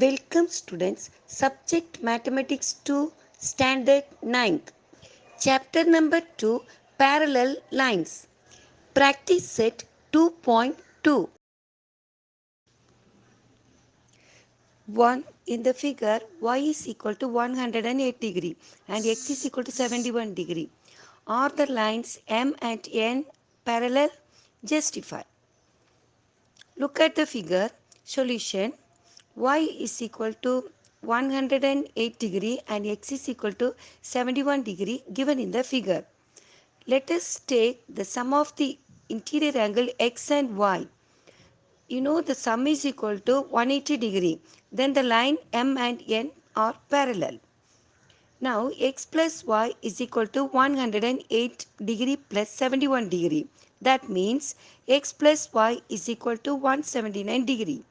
Welcome students, subject mathematics 2, standard 9th. Chapter number 2, parallel lines. Practice set 2.2. 1. In the figure, y is equal to 108 degree and x is equal to 71 degree. Are the lines M and N parallel? Justify. Look at the figure. Solution. Y is equal to 108 degree and x is equal to 71 degree given in the figure. Let us take the sum of the interior angle x and y. You know the sum is equal to 180 degree. Then the line M and N are parallel. Now x plus y is equal to 108 degree plus 71 degree. That means x plus y is equal to 179 degree.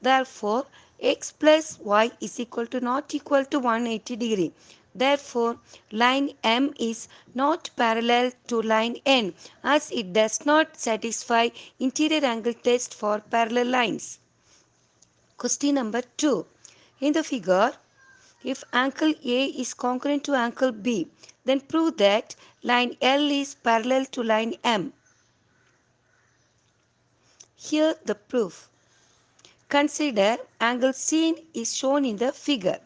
Therefore, x plus y is equal to not equal to 180 degree. Therefore, line M is not parallel to line N as it does not satisfy interior angle test for parallel lines. Question number 2. In the figure, if angle A is congruent to angle B, then prove that line L is parallel to line M. Here the proof. Consider angle C is shown in the figure.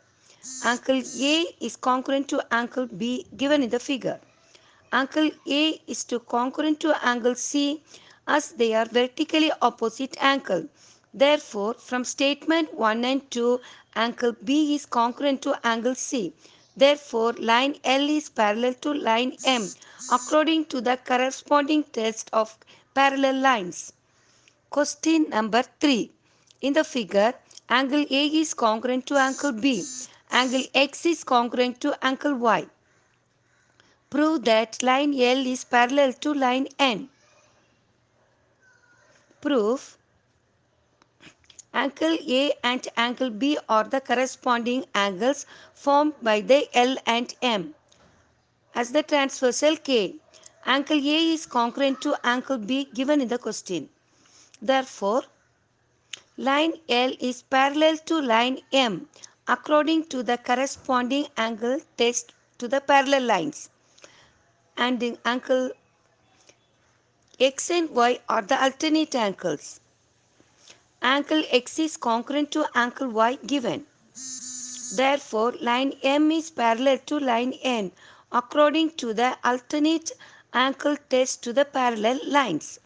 Angle A is congruent to angle B given in the figure. Angle A is to congruent to angle C as they are vertically opposite angle. Therefore, from statement 1 and 2, angle B is congruent to angle C. Therefore, line L is parallel to line M according to the corresponding test of parallel lines. Question number 3. In the figure, angle A is congruent to angle B. Angle X is congruent to angle Y. Prove that line L is parallel to line N. Proof. Angle A and angle B are the corresponding angles formed by the L and M as the transversal K. Angle A is congruent to angle B given in the question. Therefore, line L is parallel to line M according to the corresponding angle test to the parallel lines. And the angle X and Y are the alternate angles. Angle X is congruent to angle Y given. Therefore, line M is parallel to line N according to the alternate angle test to the parallel lines.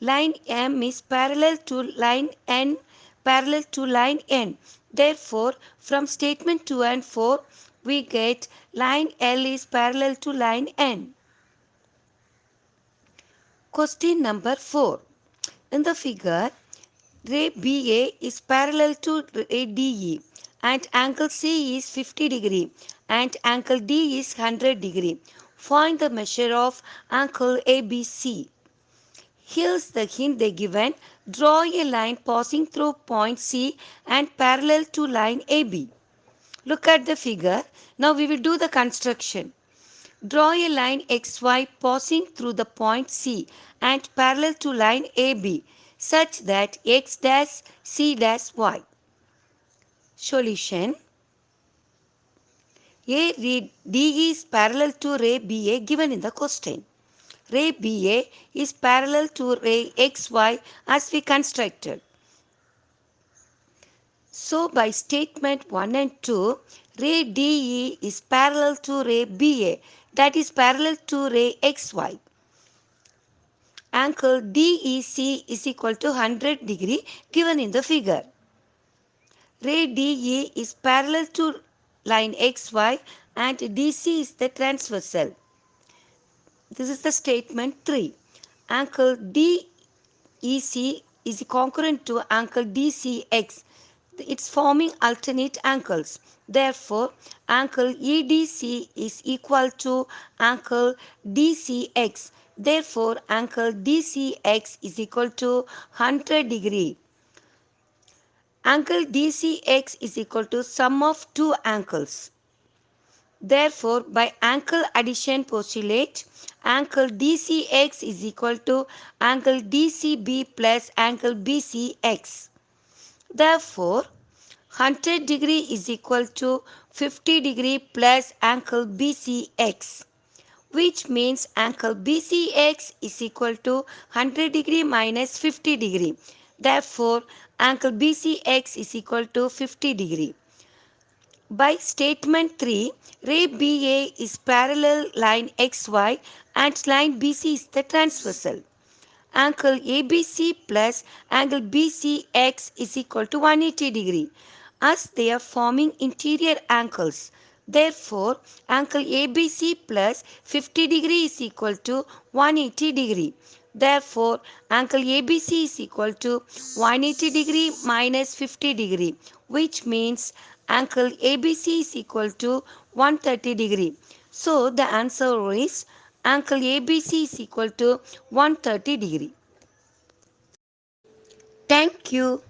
Line M is parallel to line N parallel to line N. Therefore, from statement 2 and 4, we get line L is parallel to line N. Question number 4. In the figure, ray BA is parallel to ray DE and angle C is 50 degree and angle D is 100 degree. Find the measure of angle ABC. Here's the hint they given. Draw a line passing through point C and parallel to line AB. Look at the figure. Now we will do the construction. Draw a line XY passing through the point C and parallel to line AB such that X dash C dash Y. Solution. A ray D is parallel to ray BA given in the question. Ray BA is parallel to ray XY as we constructed. So by statement 1 and 2, ray DE is parallel to ray BA, that is parallel to ray XY. Angle DEC is equal to 100 degree given in the figure. Ray DE is parallel to line XY and DC is the transversal. This is the statement 3. Angle DEC is congruent to angle DCX. It's forming alternate angles. Therefore, angle EDC is equal to angle DCX. Therefore, angle DCX is equal to 100 degree. Angle DCX is equal to sum of two angles. Therefore, by angle addition postulate, angle DCX is equal to angle DCB plus angle BCX. Therefore, 100 degree is equal to 50 degree plus angle BCX, which means angle BCX is equal to 100 degree minus 50 degree. Therefore, angle BCX is equal to 50 degree. By statement 3, ray BA is parallel line XY and line BC is the transversal. Angle ABC plus angle BCX is equal to 180 degree as they are forming interior angles. Therefore, angle ABC plus 50 degree is equal to 180 degree. Therefore, angle ABC is equal to 180 degree minus 50 degree, which means angle ABC is equal to 130 degree. So, the answer is angle ABC is equal to 130 degree. Thank you.